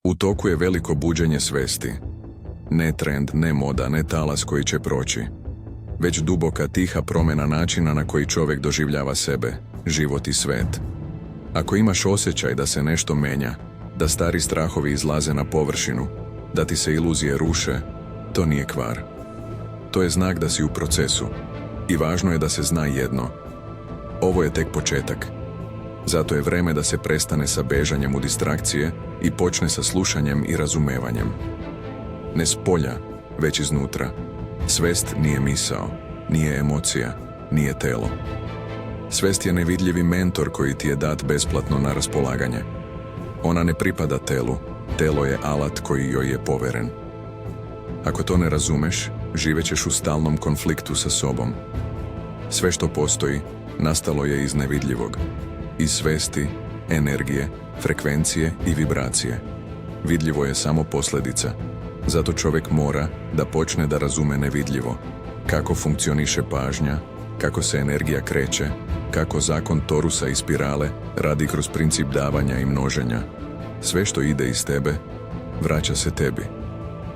U toku je veliko buđenje svesti. Ne trend, ne moda, ne talas koji će proći, već duboka, tiha promjena načina na koji čovjek doživljava sebe, život i svet. Ako imaš osjećaj da se nešto menja, da stari strahovi izlaze na površinu, da ti se iluzije ruše, to nije kvar. To je znak da si u procesu. I važno je da se zna jedno. Ovo je tek početak. Zato je vreme da se prestane sa bežanjem u distrakcije i počne sa slušanjem i razumevanjem. Ne s polja, već iznutra. Svest nije misao, nije emocija, nije telo. Svest je nevidljivi mentor koji ti je dat besplatno na raspolaganje. Ona ne pripada telu, telo je alat koji joj je poveren. Ako to ne razumeš, živećeš u stalnom konfliktu sa sobom. Sve što postoji, nastalo je iz nevidljivog. Iz svesti, energije, frekvencije i vibracije. Vidljivo je samo posljedica. Zato čovjek mora da počne da razume nevidljivo. Kako funkcioniše pažnja, kako se energija kreće, kako zakon torusa i spirale radi kroz princip davanja i množenja. Sve što ide iz tebe, vraća se tebi.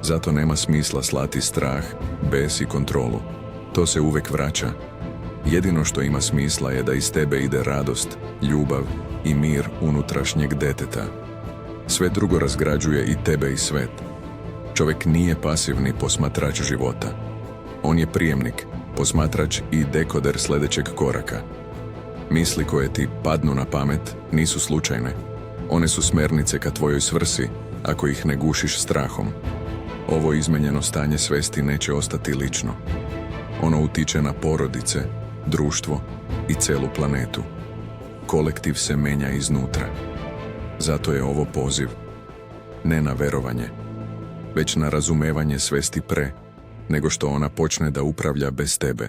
Zato nema smisla slati strah, bes i kontrolu. To se uvek vraća. Jedino što ima smisla je da iz tebe ide radost, ljubav i mir unutrašnjeg deteta. Sve drugo razgrađuje i tebe i svet. Čovjek nije pasivni posmatrač života. On je prijemnik, posmatrač i dekoder sljedećeg koraka. Misli koje ti padnu na pamet nisu slučajne. One su smernice ka tvojoj svrsi, ako ih ne gušiš strahom. Ovo izmenjeno stanje svesti neće ostati lično. Ono utiče na porodice, društvo i celu planetu. Kolektiv se menja iznutra. Zato je ovo poziv, ne na verovanje, već na razumevanje svesti pre, nego što ona počne da upravlja bez tebe.